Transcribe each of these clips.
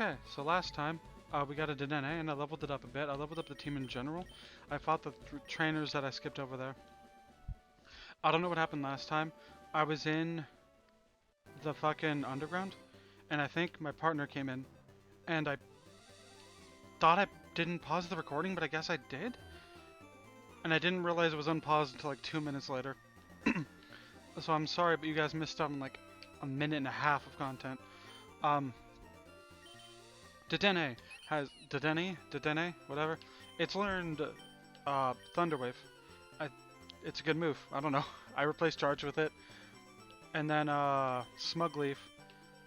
Okay, so last time we got a Dedenne and I leveled it up a bit. I leveled up the team in general. I fought the trainers that I skipped over there. I don't know what happened last time. I was in the fucking underground and I think my partner came in and I thought I didn't pause the recording, but I guess I did. And I didn't realize it was unpaused until like 2 minutes later. So I'm sorry, but you guys missed out on like a minute and a half of content. Dedenne has Dedenne, whatever. It's learned Thunderwave. It's a good move. I don't know. I replaced Charge with it, and then Smugleaf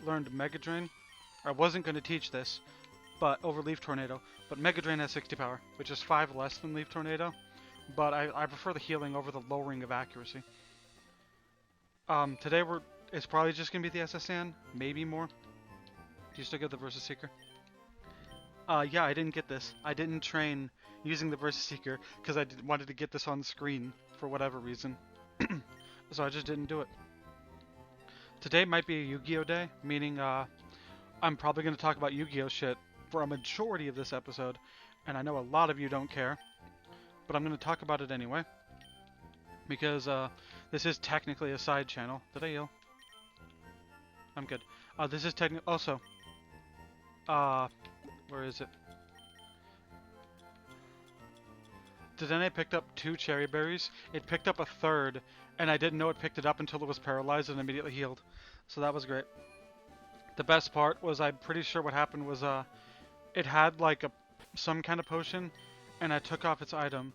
learned Mega Drain. I wasn't going to teach this, but over Leaf Tornado. But Mega Drain has 60 power, which is 5 less than Leaf Tornado. But I prefer the healing over the lowering of accuracy. Today it's probably just gonna be the SSN, maybe more. Do you still get the Versus Seeker? Yeah, I didn't get this. I didn't train using the Versus Seeker because I wanted to get this on the screen for whatever reason. So I just didn't do it. Today might be a Yu-Gi-Oh day, meaning I'm probably going to talk about Yu-Gi-Oh shit for a majority of this episode, and I know a lot of you don't care, but I'm going to talk about it anyway. Because this is technically a side channel. Did I heal? I'm good. This is technically also. Where is it? Dedenne picked up 2 cherry berries. It picked up a third, and I didn't know it picked it up until it was paralyzed and immediately healed. So that was great. The best part was I'm pretty sure what happened was it had like some kind of potion, and I took off its item.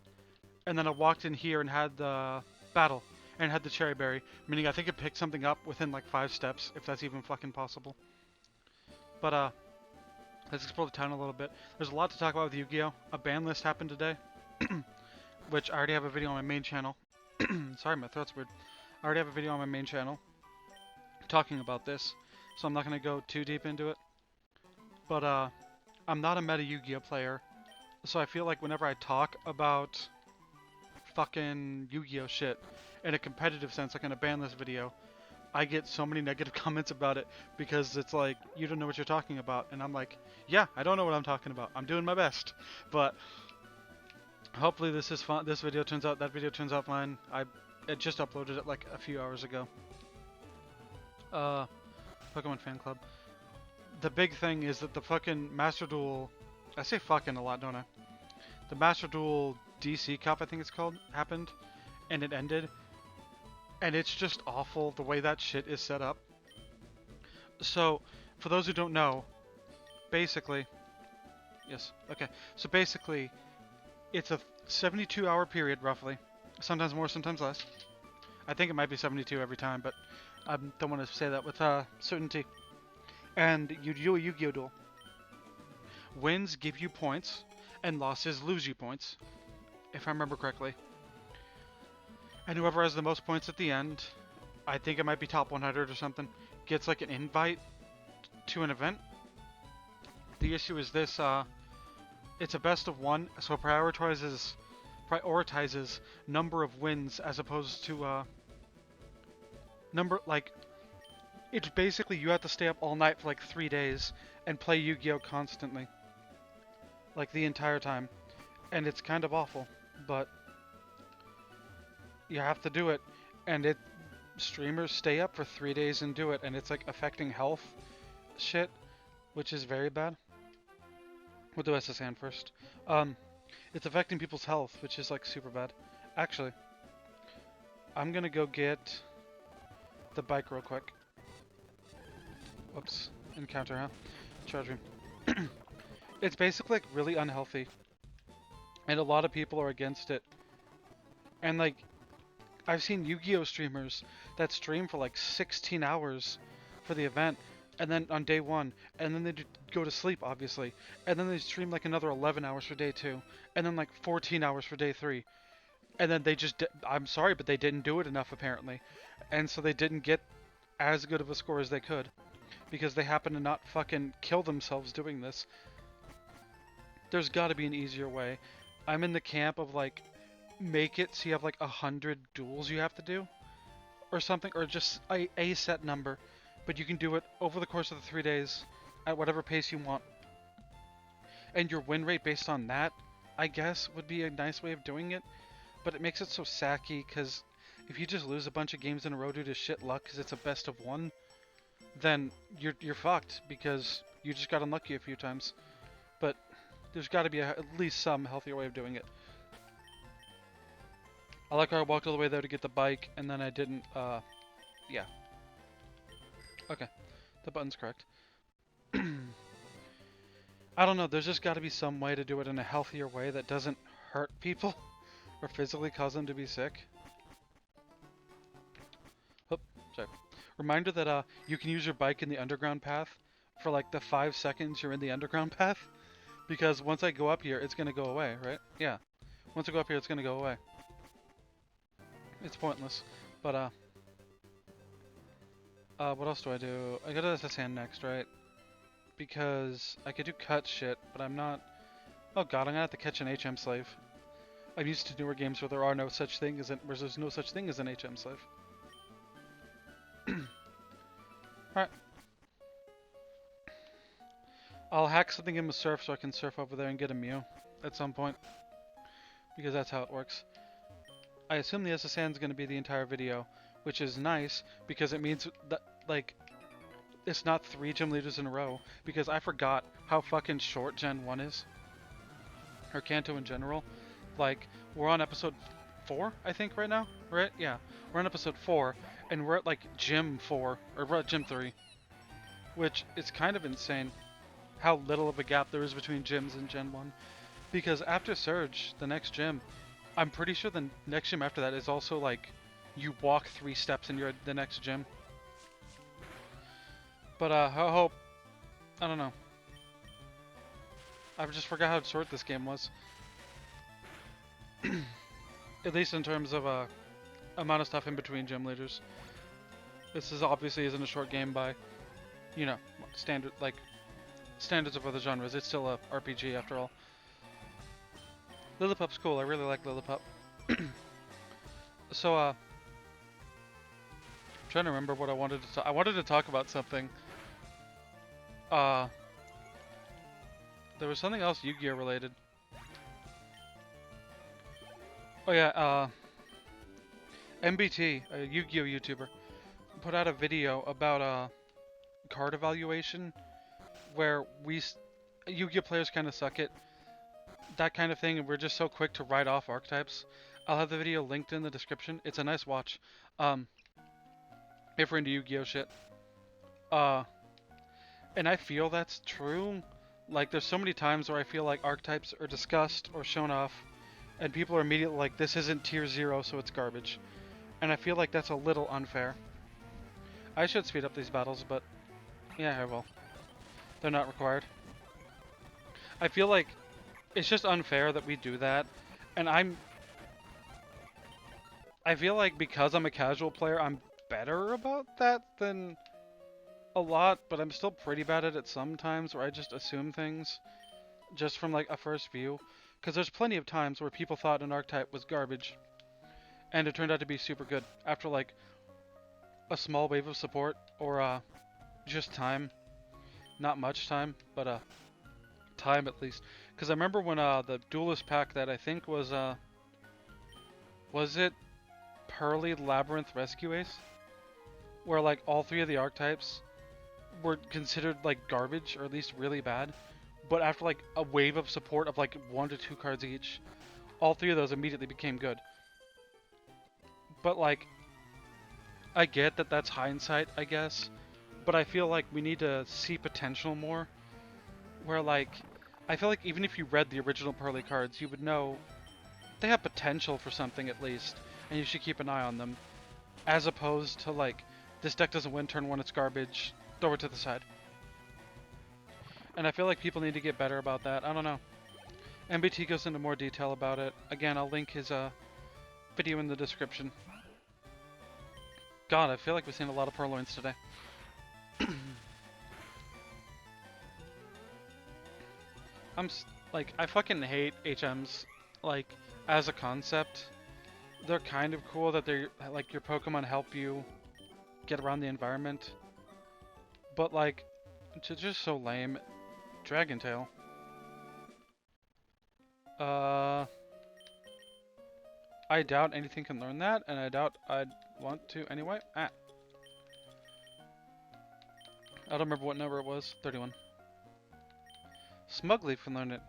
And then I walked in here and had the battle and had the cherry berry, meaning I think it picked something up within like 5 steps, if that's even fucking possible. But let's explore the town a little bit. There's a lot to talk about with Yu-Gi-Oh! A ban list happened today, which I already have a video on my main channel. Sorry, my throat's weird. I already have a video on my main channel talking about this, so I'm not gonna go too deep into it. But I'm not a meta Yu-Gi-Oh! Player, so I feel like whenever I talk about fucking Yu-Gi-Oh shit in a competitive sense, like in a ban list video, I get so many negative comments about it because it's like, you don't know what you're talking about, and I'm like, yeah, I don't know what I'm talking about. I'm doing my best, but hopefully this is fun. This video turns out, that video turns out fine. I just uploaded it like a few hours ago. Pokemon Fan Club. The big thing is that the fucking Master Duel, I say fucking a lot, don't I? The Master Duel DC Cup, I think it's called, happened, and it ended, and it's just awful the way that shit is set up. So, for those who don't know, basically, yes, okay, so basically, it's a 72-hour period, roughly, sometimes more, sometimes less. I think it might be 72 every time, but I don't want to say that with certainty. And you do a Yu-Gi-Oh duel. Wins give you points, and losses lose you points, if I remember correctly. And whoever has the most points at the end, I think it might be top 100 or something, gets like an invite to an event. The issue is this, it's a best of 1, so it prioritizes number of wins as opposed to number, like, it's basically you have to stay up all night for like 3 days and play Yu-Gi-Oh constantly, like the entire time, and it's kind of awful, but you have to do it. And streamers stay up for 3 days and do it, and it's like affecting health shit, which is very bad. We'll do SSN first. It's affecting people's health, which is like super bad. Actually, I'm gonna go get the bike real quick. Whoops, encounter, huh? Charge me. It's basically like really unhealthy, and a lot of people are against it. And like, I've seen Yu-Gi-Oh streamers that stream for like 16 hours for the event, and then on day 1, and then they go to sleep, obviously, and then they stream like another 11 hours for day 2, and then like 14 hours for day 3, and then they just, I'm sorry, but they didn't do it enough apparently, and so they didn't get as good of a score as they could, because they happen to not fucking kill themselves doing this. There's gotta be an easier way. I'm in the camp of like, make it so you have like 100 duels you have to do, or something, or just a set number, but you can do it over the course of the 3 days, at whatever pace you want. And your win rate based on that, I guess, would be a nice way of doing it. But it makes it so sacky, because if you just lose a bunch of games in a row due to shit luck because it's a best of one, then you're fucked, because you just got unlucky a few times. But there's got to be at least some healthier way of doing it. I like how I walked all the way there to get the bike, and then I didn't, yeah. Okay, the button's correct. I don't know, there's just got to be some way to do it in a healthier way that doesn't hurt people or physically cause them to be sick. Oh, sorry. Reminder that you can use your bike in the underground path for like the 5 seconds you're in the underground path, because once I go up here, it's gonna go away, right? Yeah. Once I go up here, it's gonna go away. It's pointless. But what else do I do? I go to this hand next, right? Because I could do cut shit, but I'm not. Oh god, I'm gonna have to catch an HM slave. I'm used to newer games where there are no such thing as where there's no such thing as an HM slave. Alright. I'll hack something in with surf so I can surf over there and get a Mew at some point. Because that's how it works. I assume the SSN is going to be the entire video, which is nice because it means that, like, it's not 3 gym leaders in a row, because I forgot how fucking short Gen 1 is. Or Kanto in general. Like, we're on episode 4, I think, right now? Right? Yeah. We're on episode 4, and we're at, like, Gym 4, or we're at Gym 3. Which is kind of insane how little of a gap there is between gyms in Gen 1. Because after Surge, the next gym, I'm pretty sure the next gym after that is also, like, you walk 3 steps and you're at the next gym. But, I hope... I don't know. I just forgot how short this game was. At least in terms of, amount of stuff in between gym leaders. This is obviously isn't a short game by, you know, standards of other genres. It's still a RPG after all. Lillipup's cool. I really like Lillipop. So, I'm trying to remember what I wanted to talk. I wanted to talk about something. There was something else Yu-Gi-Oh related. Oh yeah, MBT, a Yu-Gi-Oh YouTuber, put out a video about card evaluation, where Yu-Gi-Oh players kind of suck at that kind of thing, and we're just so quick to write off archetypes. I'll have the video linked in the description. It's a nice watch. If we're into Yu-Gi-Oh shit. And I feel that's true. Like, there's so many times where I feel like archetypes are discussed or shown off, and people are immediately like, this isn't tier 0, so it's garbage. And I feel like that's a little unfair. I should speed up these battles, but yeah, I will. They're not required. I feel like it's just unfair that we do that, and I feel like because I'm a casual player, I'm better about that than a lot, but I'm still pretty bad at it sometimes, where I just assume things just from like a first view. Because there's plenty of times where people thought an archetype was garbage, and it turned out to be super good after like a small wave of support, or just time. Not much time, but time at least. Because I remember when the Duelist pack that I think was it Pearly Labyrinth Rescue Ace? Where like all 3 of the archetypes were considered like garbage, or at least really bad. But after like a wave of support of like 1 to 2 cards each, all 3 of those immediately became good. But like, I get that that's hindsight, I guess. But I feel like we need to see potential more. Where like, I feel like even if you read the original Pearly cards, you would know they have potential for something at least, and you should keep an eye on them. As opposed to like, this deck doesn't win turn 1, it's garbage, throw it to the side. And I feel like people need to get better about that. I don't know. MBT goes into more detail about it. Again, I'll link his video in the description. God, I feel like we've seen a lot of purloins today. I fucking hate HMs, like, as a concept. They're kind of cool that they're, like, your Pokemon help you get around the environment. But, like, It's just so lame. Dragon Tail. Uh, I doubt anything can learn that, and I doubt I'd want to anyway. Ah. I don't remember what number it was. 31. Smugleaf can learn it.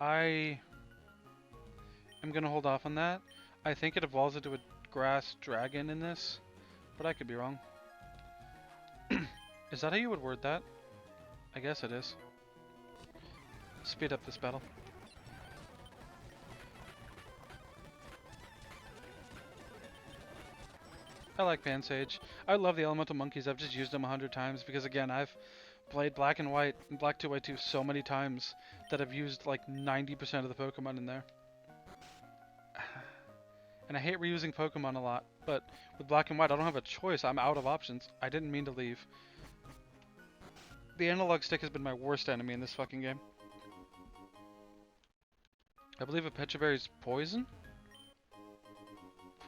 I am gonna hold off on that. I think it evolves into a grass dragon in this, but I could be wrong. Is that how you would word that? I guess it is. Speed up this battle. I like Pansage. I love the elemental monkeys. I've just used them 100 times because, again, I've played Black and White and Black 2 White 2 so many times that I've used like 90% of the Pokemon in there. And I hate reusing Pokemon a lot, but with Black and White I don't have a choice. I'm out of options. I didn't mean to leave. The analog stick has been my worst enemy in this fucking game. I believe a Pechaberry's poison?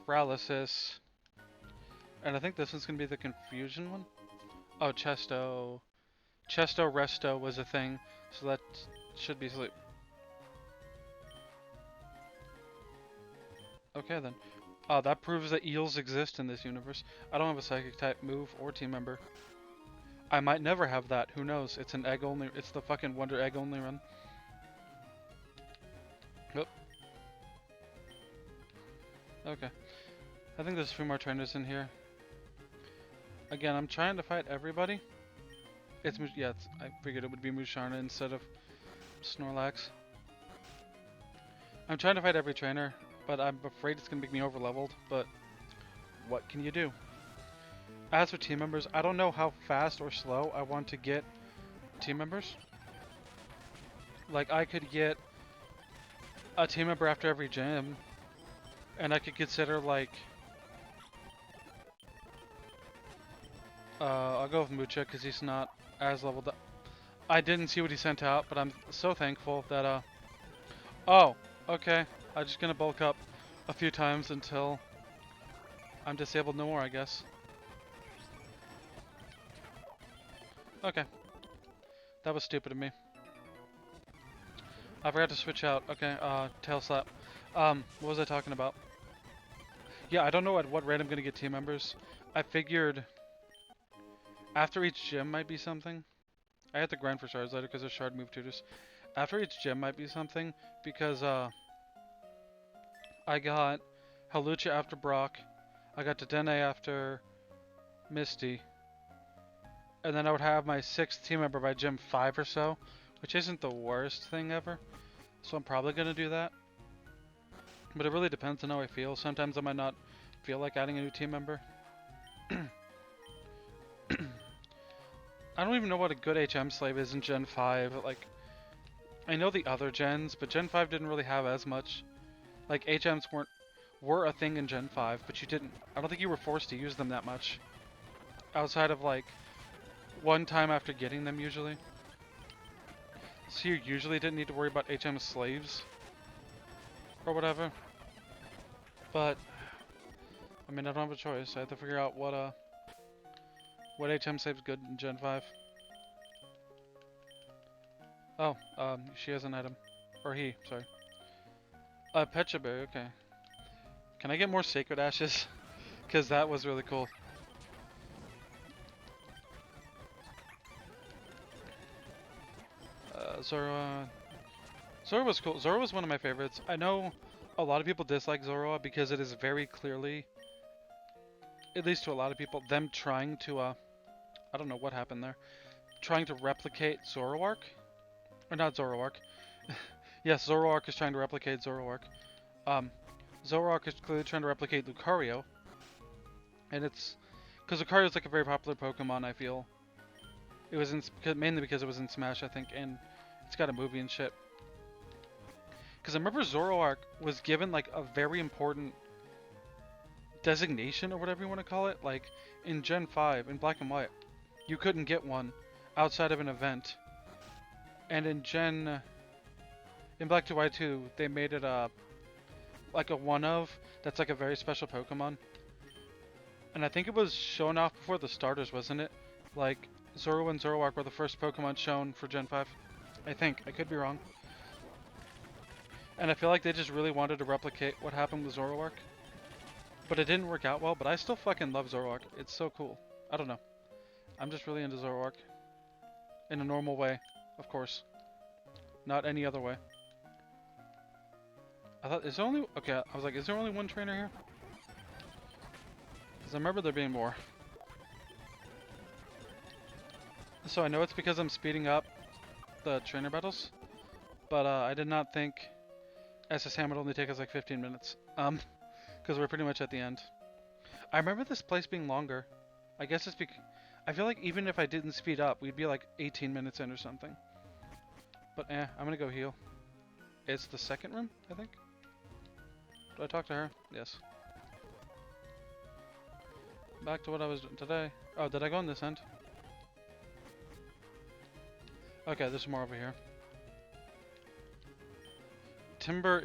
Paralysis. And I think this one's gonna be the confusion one. Oh, Chesto. Chesto Resto was a thing, so that should be sleep. Okay then. That proves that eels exist in this universe. I don't have a psychic type move or team member. I might never have that. Who knows? It's an egg only. It's the fucking Wonder Egg only run. Yep. Okay. I think there's a few more trainers in here. Again, I'm trying to fight everybody. I figured it would be Musharna instead of Snorlax. I'm trying to fight every trainer, but I'm afraid it's gonna make me overleveled, but what can you do? As for team members, I don't know how fast or slow I want to get team members. Like, I could get a team member after every gym, and I could consider, like, I'll go with Mucha because he's not as leveled up. I didn't see what he sent out, but I'm so thankful that, oh, okay. I'm just gonna bulk up a few times until I'm disabled no more, I guess. Okay. That was stupid of me. I forgot to switch out. Okay, tail slap. What was I talking about? Yeah, I don't know at what rate I'm gonna get team members. I figured after each gym might be something. I have to grind for shards later because there's shard move tutors. After each gym might be something because I got Halucha after Brock, I got Dedenne after Misty, and then I would have my 6th team member by gym 5 or so, which isn't the worst thing ever. So I'm probably gonna do that. But it really depends on how I feel. Sometimes I might not feel like adding a new team member. I don't even know what a good HM slave is in Gen 5. Like, I know the other gens, but Gen 5 didn't really have as much. Like, HMs were a thing in Gen 5, but I don't think you were forced to use them that much. Outside of, like, one time after getting them, usually. So you usually didn't need to worry about HM slaves. Or whatever. But, I mean, I don't have a choice. I have to figure out what HM slave's good in Gen 5. Oh, she has an item. Or he, sorry. Pechaberry, okay. Can I get more Sacred Ashes? Because that was really cool. Zoroa was cool. Zoroa was one of my favorites. I know a lot of people dislike Zoroa because it is very clearly, at least to a lot of people, them trying to, I don't know what happened there. Trying to replicate Zoroark? Or not Zoroark. Yes, Zoroark is trying to replicate Zoroark. Zoroark is clearly trying to replicate Lucario. And it's... Because Lucario is like a very popular Pokemon, I feel. It was mainly because it was in Smash, I think, and it's got a movie and shit. Because I remember Zoroark was given like a very important designation or whatever you want to call it. Like in Gen 5, in Black and White, you couldn't get one outside of an event. And in Black 2 White 2, they made it like a one-of that's like a very special Pokemon. And I think it was shown off before the starters, wasn't it? Like, Zoro and Zoroark were the first Pokemon shown for Gen 5. I think. I could be wrong. And I feel like they just really wanted to replicate what happened with Zoroark. But it didn't work out well, but I still fucking love Zoroark. It's so cool. I don't know. I'm just really into Zoroark. In a normal way, of course. Not any other way. I thought, is there only... Okay, I was like, is there only one trainer here? Because I remember there being more. So I know it's because I'm speeding up the trainer battles. But I did not think SSM would only take us like 15 minutes. Because we're pretty much at the end. I remember this place being longer. I guess it's because... I feel like even if I didn't speed up, we'd be like 18 minutes in or something. But I'm gonna go heal. It's the second room, I think? Do I talk to her? Yes. Back to what I was doing today. Oh, did I go on this end? Okay, there's more over here. Timber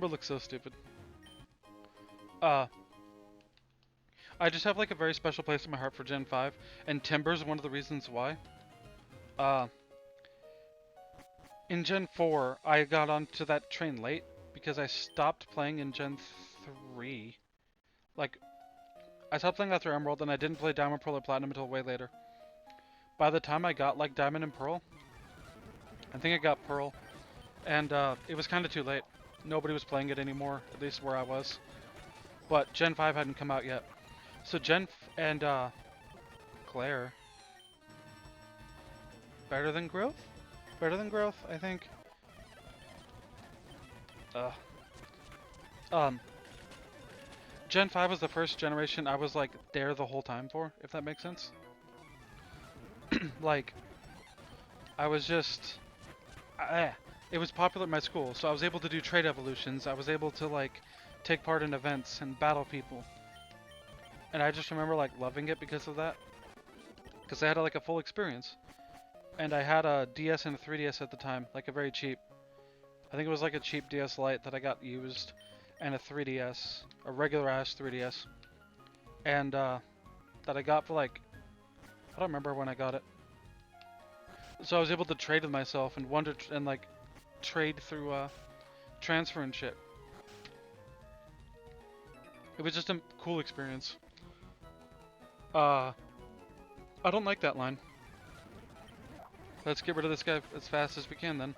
looks so stupid. I just have like a very special place in my heart for Gen 5, and Timber's one of the reasons why. In Gen 4, I got onto that train late because I stopped playing in Gen 3. Like, I stopped playing that through Emerald, and I didn't play Diamond, Pearl, or Platinum until way later. By the time I got like Diamond and Pearl, I think I got Pearl, and it was kind of too late. Nobody was playing it anymore, at least where I was. But Gen 5 hadn't come out yet. So Claire. Better than Growth? Better than Growth, I think. Gen 5 was the first generation I was like there the whole time for, if that makes sense. Like, I was just... it was popular at my school, so I was able to do trade evolutions. I was able to like take part in events and battle people. And I just remember like loving it because of that. Because I had like a full experience. And I had a DS and a 3DS at the time, like a very cheap. I think it was like a cheap DS Lite that I got used, and a 3DS, a regular ass 3DS. And that I got for like, I don't remember when I got it. So I was able to trade with myself and like trade through transfer and shit. It was just a cool experience. I don't like that line. Let's get rid of this guy as fast as we can then.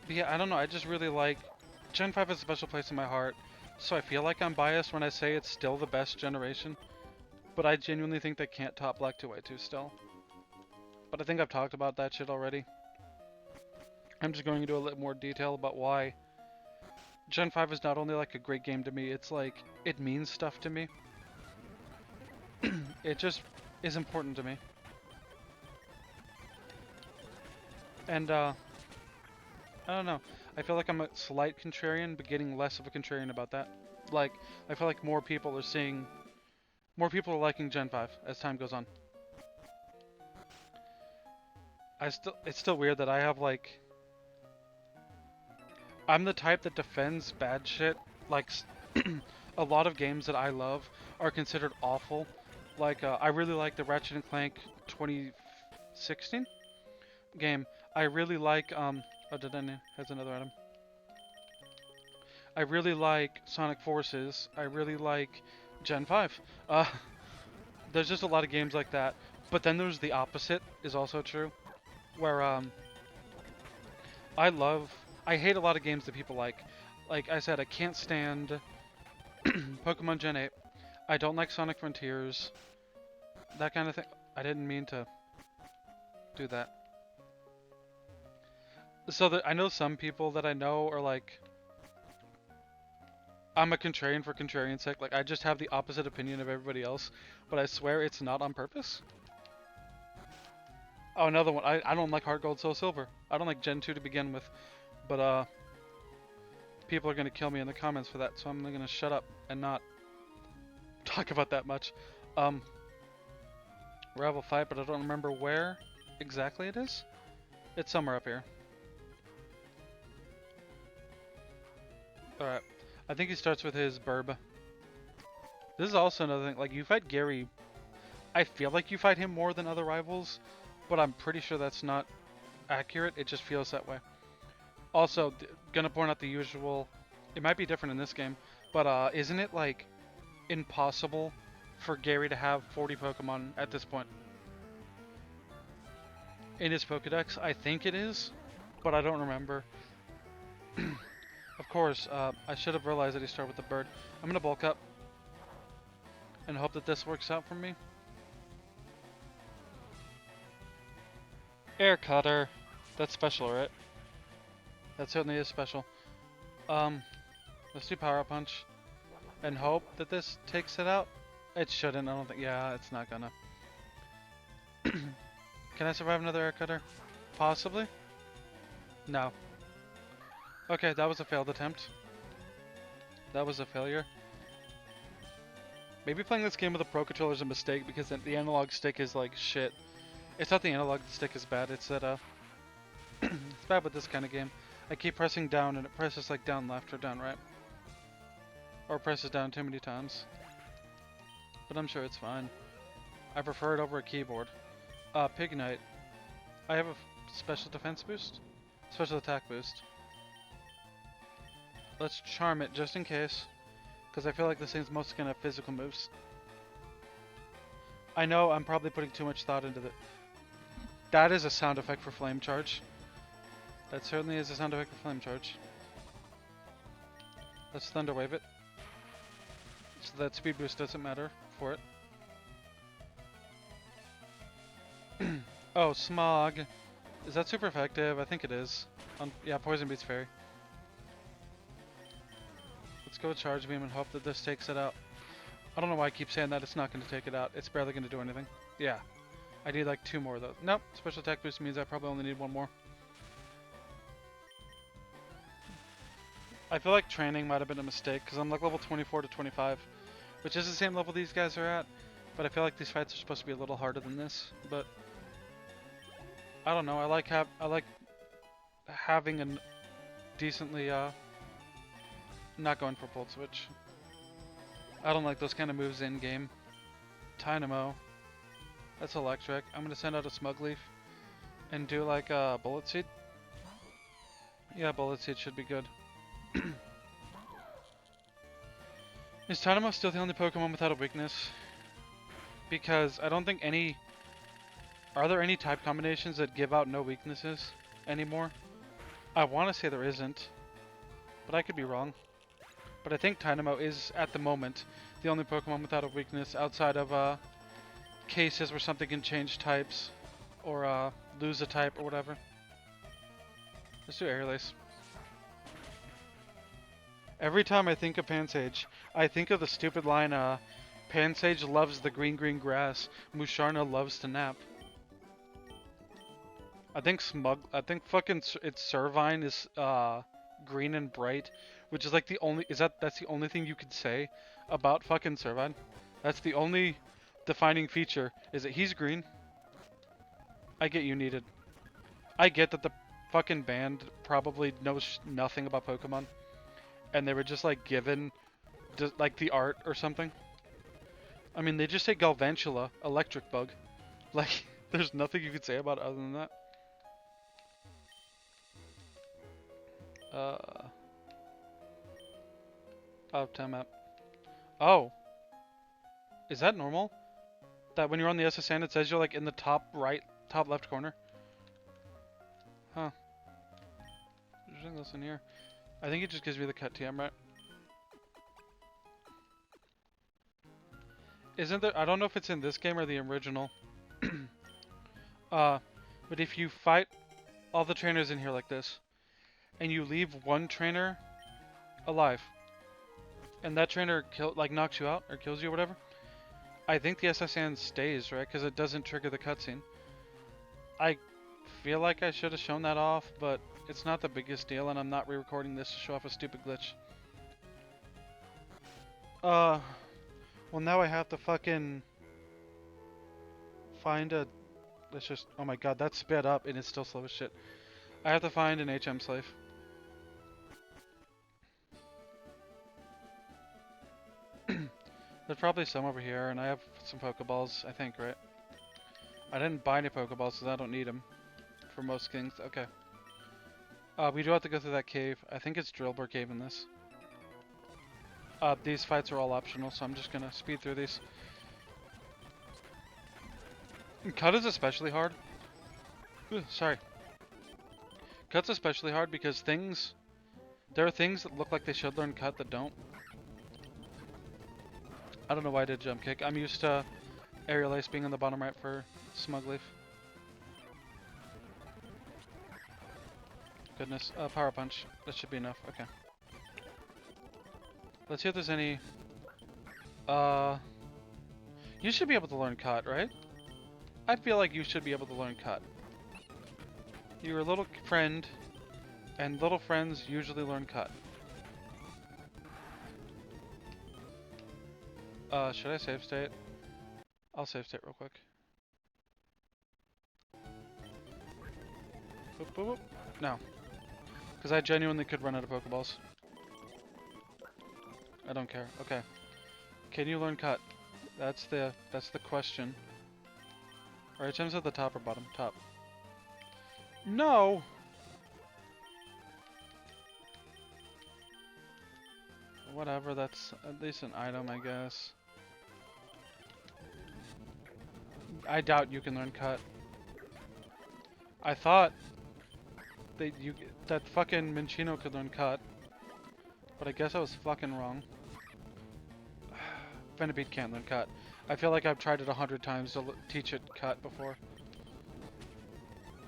But yeah, I don't know, I just really like... Gen 5 has a special place in my heart, so I feel like I'm biased when I say it's still the best generation. But I genuinely think they can't top Black 2 still. But I think I've talked about that shit already. I'm just going into a little more detail about why Gen 5 is not only like a great game to me, it's like, it means stuff to me. It just is important to me. And, I don't know. I feel like I'm a slight contrarian, but getting less of a contrarian about that. Like, I feel like more people are liking Gen 5 as time goes on. It's still weird that I have like, I'm the type that defends bad shit. Like, a lot of games that I love are considered awful. Like, I really like the Ratchet and Clank 2016 game. I really like, oh, has another item. I really like Sonic Forces. I really like Gen 5. There's just a lot of games like that. But then there's the opposite, is also true. Where, I hate a lot of games that people like. Like I said, I can't stand Pokemon Gen 8. I don't like Sonic Frontiers. That kind of thing. I didn't mean to do that. So I know some people that I know are like, I'm a contrarian for contrarian's sake. Like, I just have the opposite opinion of everybody else, but I swear it's not on purpose. Oh, another one. I don't like Heart Gold, Soul Silver. I don't like Gen 2 to begin with, but people are gonna kill me in the comments for that, so I'm gonna shut up and not talk about that much. Rival fight, but I don't remember where exactly it is. It's somewhere up here. Alright. I think he starts with his Burb. This is also another thing. Like, you fight Gary I feel like you fight him more than other rivals, but I'm pretty sure that's not accurate. It just feels that way. Also, gonna point out the usual. It might be different in this game, but isn't it like impossible for Gary to have 40 Pokemon at this point in his Pokedex? I think it is, but I don't remember. Of course, I should have realized that he started with the bird. I'm gonna bulk up and hope that this works out for me. Air Cutter. That's special, right? That certainly is special. Let's do Power Up Punch and hope that this takes it out. It shouldn't. I don't think. Yeah, it's not gonna. Can I survive another Air Cutter? Possibly. No. Okay, that was a failed attempt. That was a failure. Maybe playing this game with a Pro Controller is a mistake because the analog stick is like shit. It's not the analog stick is bad, it's that it's bad with this kind of game. I keep pressing down and it presses like down left or down right. Or it presses down too many times. But I'm sure it's fine. I prefer it over a keyboard. Pignite. I have a special defense boost? Special attack boost. Let's charm it just in case. Because I feel like this thing's mostly gonna have physical moves. I know I'm probably putting too much thought into it. That is a sound effect for Flame Charge. That certainly is a sound effect for Flame Charge. Let's Thunder Wave it. So that speed boost doesn't matter for it. Oh, Smog. Is that super effective? I think it is. Yeah, Poison beats Fairy. Let's go Charge Beam and hope that this takes it out. I don't know why I keep saying that. It's not going to take it out. It's barely going to do anything. Yeah. I need like 2 more of those. Nope. Special attack boost means I probably only need 1 more. I feel like training might have been a mistake because I'm like level 24 to 25, which is the same level these guys are at. But I feel like these fights are supposed to be a little harder than this. But I don't know. I like having a decently not going for Volt Switch. I don't like those kind of moves in game. Dynamo. That's electric. I'm gonna send out a Smug Leaf and do like a Bullet Seed. Yeah, Bullet Seed should be good. Is Dynamo still the only Pokemon without a weakness? Because I don't think any... Are there any type combinations that give out no weaknesses anymore? I want to say there isn't, but I could be wrong. But I think Dynamo is, at the moment, the only Pokemon without a weakness outside of cases where something can change types or lose a type or whatever. Let's do Air Lace. Every time I think of Pansage, I think of the stupid line, Pansage loves the green grass, Musharna loves to nap. I think fucking its Servine is green and bright, which is like the only that's the only thing you could say about fucking Servine. That's the only defining feature, is that he's green. I get you needed. I get that the fucking band probably knows nothing about Pokemon, and they were just like given like the art or something. I mean, they just say Galvantula, electric bug. Like, there's nothing you could say about it other than that. Oh, time out. Oh. Is that normal? That when you're on the SSN, it says you're like in the top right, top left corner? Huh. There's nothing else in here. I think it just gives me the cut TM, right? Isn't there... I don't know if it's in this game or the original. But if you fight all the trainers in here like this, and you leave one trainer alive, and that trainer knocks you out or kills you or whatever, I think the SSN stays, right? Because it doesn't trigger the cutscene. I feel like I should have shown that off, but it's not the biggest deal, and I'm not re-recording this to show off a stupid glitch. Well, now I have to fucking find a... Let's just... Oh my god, that's sped up and it's still slow as shit. I have to find an HM slave. There's probably some over here, and I have some Pokeballs, I think, right? I didn't buy any Pokeballs because I don't need them for most things. Okay. We do have to go through that cave. I think it's Drillbur Cave in this. These fights are all optional, so I'm just gonna speed through these. Cut is especially hard. Ooh, sorry. Cut's especially hard because there are things that look like they should learn cut that don't. I don't know why I did jump kick. I'm used to aerial ace being on the bottom right for smug leaf. Goodness. Power punch. That should be enough. Okay. Let's see if there's any. You should be able to learn cut, right? I feel like you should be able to learn cut. You're a little friend, and little friends usually learn cut. Should I save state? I'll save state real quick. Boop, boop, boop. No. Because I genuinely could run out of Pokeballs. I don't care. Okay. Can you learn cut? That's the question. Alright, Tim's at the top or bottom? Top. No! Whatever, that's at least an item, I guess. I doubt you can learn cut. I thought that fucking Minccino could learn cut, but I guess I was fucking wrong. Venipede can't learn cut. I feel like I've tried it 100 times to teach it cut before.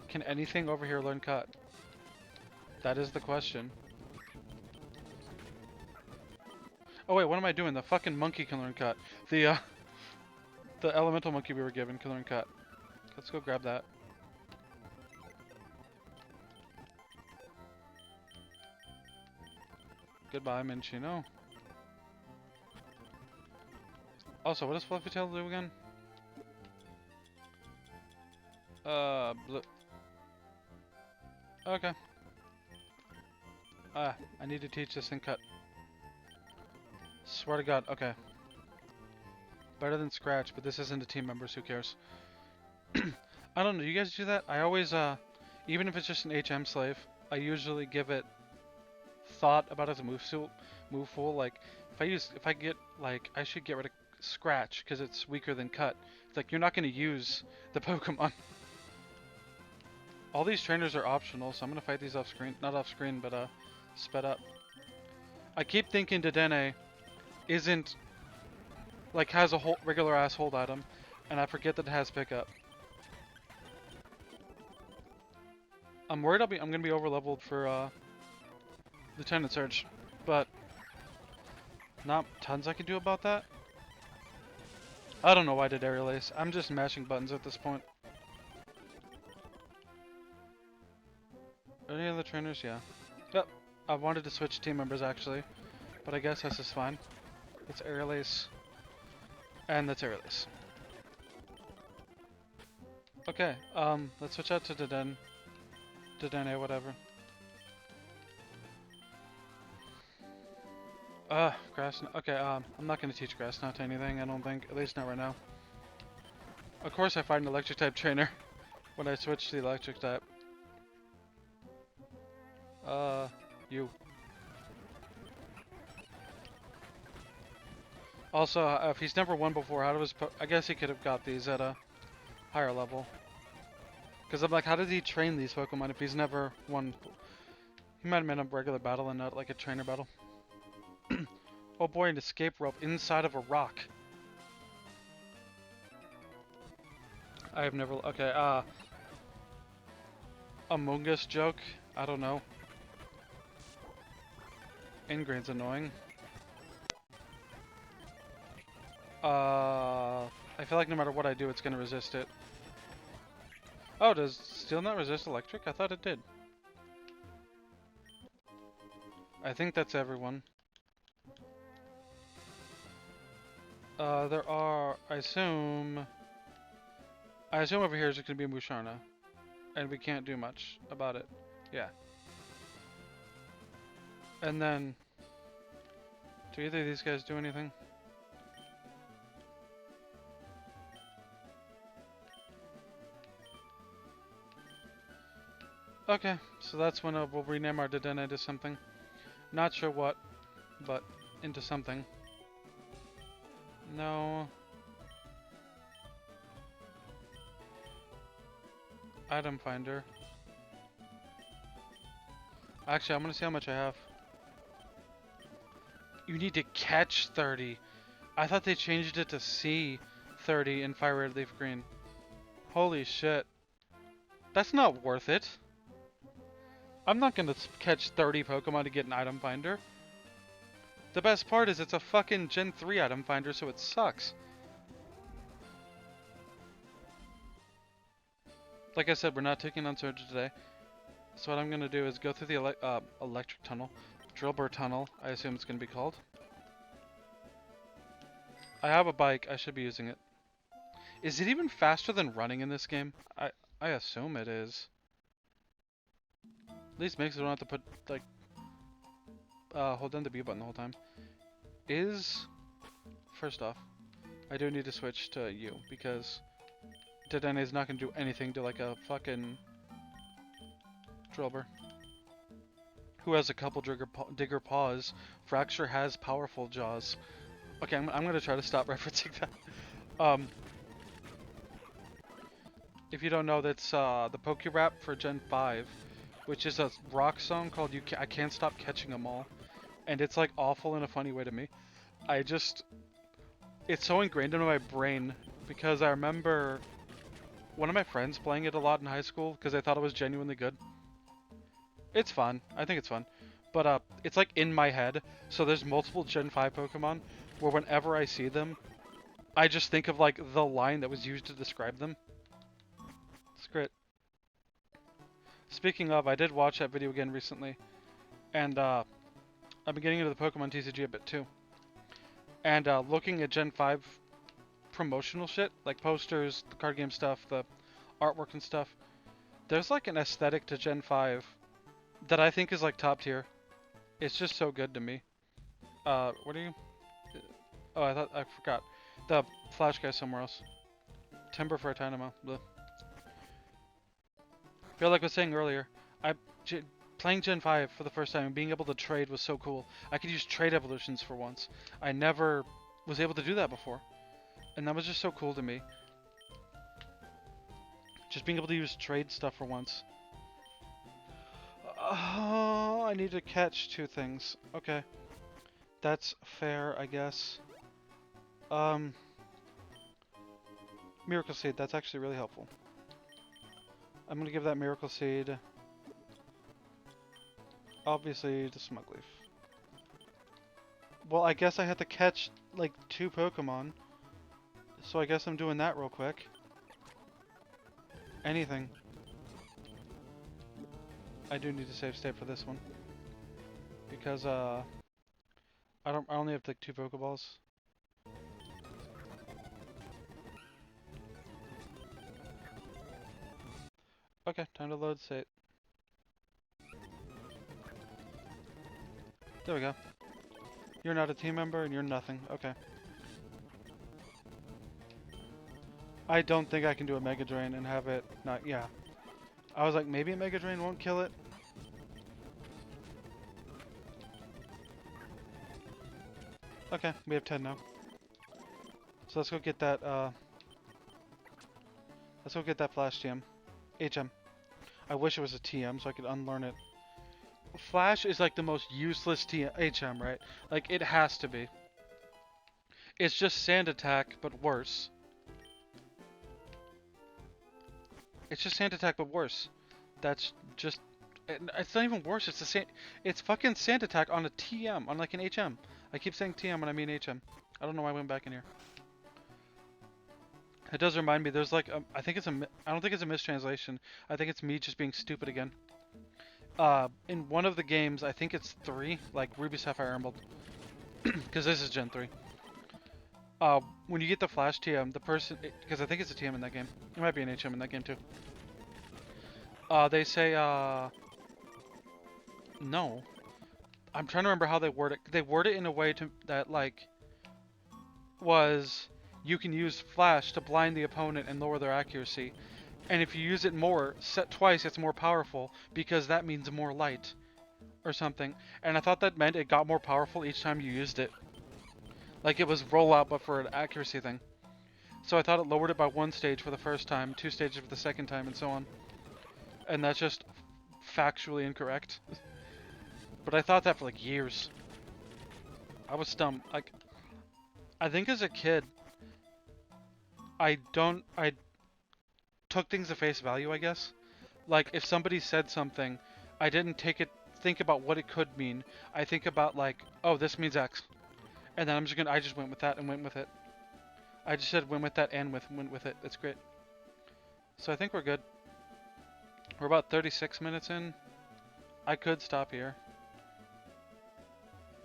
Can anything over here learn cut? That is the question. Oh wait, what am I doing? The fucking monkey can learn cut. The elemental monkey we were given can learn cut. Let's go grab that. Goodbye, Minccino. Also, what does Fluffy Tail do again? Blue. Okay. I need to teach this thing cut. Swear to God, okay. Better than Scratch, but this isn't a team members, who cares? I don't know, you guys do that? I always, even if it's just an HM slave, I usually give it thought about as a move pool. Like, if I get, like, I should get rid of Scratch, because it's weaker than Cut. It's like, you're not going to use the Pokemon. All these trainers are optional, so I'm going to fight these off screen. Not off screen, but, sped up. I keep thinking Dedenne isn't, like, has a whole regular ass hold item, and I forget that it has pickup. I'm worried I'm gonna be over leveled for Lieutenant Surge, but not tons I can do about that. I don't know why I did aerial ace. I'm just mashing buttons at this point. Any other trainers? Yeah. Yep. I wanted to switch team members actually, but I guess this is fine. It's aerial ace. And that's aerial ace. Okay, let's switch out to Dedenne, whatever. Grass. Okay, I'm not gonna teach Grass Knot to anything, I don't think. At least not right now. Of course I find an electric type trainer when I switch to the electric type. You. Also, if he's never won before, how does I guess he could have got these at a higher level. Because I'm like, how did he train these Pokemon if he's never won? He might have been a regular battle and not like a trainer battle. Oh boy, an escape rope inside of a rock. I have never... Okay, Among Us joke? I don't know. Ingrain's annoying. I feel like no matter what I do, it's gonna resist it. Oh, does Steel not resist electric? I thought it did. I think that's everyone. There are... I assume over here is gonna be Musharna. And we can't do much about it. Yeah. And then... Do either of these guys do anything? Okay, so that's when we'll rename our Dedenne to something. Not sure what, but into something. No. Item finder. Actually, I'm gonna see how much I have. You need to catch 30. I thought they changed it to see 30 in Fire Red Leaf Green. Holy shit. That's not worth it. I'm not gonna catch 30 Pokemon to get an item finder. The best part is it's a fucking Gen 3 item finder, so it sucks. Like I said, we're not taking on Surge today. So what I'm gonna do is go through the electric tunnel. Drillbur tunnel, I assume it's gonna be called. I have a bike, I should be using it. Is it even faster than running in this game? I assume it is. At least makes it don't have to put, like, hold down the B button the whole time. First off, I do need to switch to you, because Dedenne is not going to do anything to, like, a fucking Drillbur. Who has a couple digger paws. Fracture has powerful jaws. Okay, I'm going to try to stop referencing that. If you don't know, that's the Poke Rap for Gen 5, which is a rock song called I Can't Stop Catching 'Em All. And it's like awful in a funny way to me. It's so ingrained into my brain because I remember one of my friends playing it a lot in high school because I thought it was genuinely good. It's fun. I think it's fun. But it's like in my head. So there's multiple Gen 5 Pokemon where whenever I see them, I just think of like the line that was used to describe them. It's great. Speaking of, I did watch that video again recently. And I've been getting into the Pokemon TCG a bit too. And looking at Gen 5 promotional shit, like posters, the card game stuff, the artwork and stuff, there's like an aesthetic to Gen 5 that I think is like top tier. It's just so good to me. What are you? Oh, I forgot. The Flash guy's somewhere else. Timber for a Tynamo. Bleh. Feel like I was saying earlier, playing Gen 5 for the first time and being able to trade was so cool. I could use trade evolutions for once. I never was able to do that before. And that was just so cool to me. Just being able to use trade stuff for once. Oh, I need to catch 2 things. Okay. That's fair, I guess. Miracle Seed, that's actually really helpful. I'm gonna give that Miracle Seed, obviously, to Smugleaf. Well, I guess I had to catch, like, 2 Pokemon. So I guess I'm doing that real quick. Anything. I do need to save state for this one. Because, I only have, like, 2 Pokeballs. Okay, time to load state. There we go. You're not a team member and you're nothing. Okay. I don't think I can do a Mega Drain and have it not... Yeah. I was like, maybe a Mega Drain won't kill it. Okay, we have 10 now. So let's go get that, let's go get that Flash TM. HM. I wish it was a TM so I could unlearn it. Flash is like the most useless HM, right? Like, it has to be. It's just Sand Attack, but worse. It's just Sand Attack, but worse. That's just... It's not even worse, it's fucking Sand Attack on a TM, on like an HM. I keep saying TM when I mean HM. I don't know why I went back in here. It does remind me, there's like, I don't think it's a mistranslation. I think it's me just being stupid again. In one of the games, I think it's 3, like Ruby, Sapphire, Emerald. Because this is Gen 3. When you get the Flash TM, the person, because I think it's a TM in that game. It might be an HM in that game too. They say, no. I'm trying to remember how they word it. They word it in a way that, like, was... You can use Flash to blind the opponent and lower their accuracy. And if you use it more, set twice, it's more powerful because that means more light or something. And I thought that meant it got more powerful each time you used it. Like it was rollout but for an accuracy thing. So I thought it lowered it by 1 stage for the first time, 2 stages for the second time, and so on. And that's just factually incorrect. But I thought that for like years. I was dumb. Like, I think as a kid, I took things at face value, I guess. Like, if somebody said something, I didn't think about what it could mean. I think about like, oh, this means X. And then I just went with that and went with it. I just said went with that and went with it. It's great. So I think we're good. We're about 36 minutes in. I could stop here.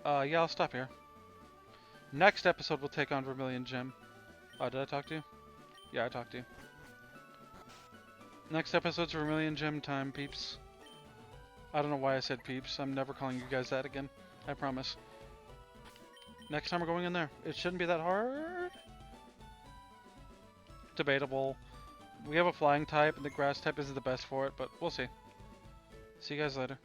Yeah, I'll stop here. Next episode we'll take on Vermilion Gem. Oh, did I talk to you? Yeah, I talked to you. Next episode's Vermilion Gem time, peeps. I don't know why I said peeps. I'm never calling you guys that again. I promise. Next time we're going in there. It shouldn't be that hard. Debatable. We have a flying type, and the grass type isn't the best for it, but we'll see. See you guys later.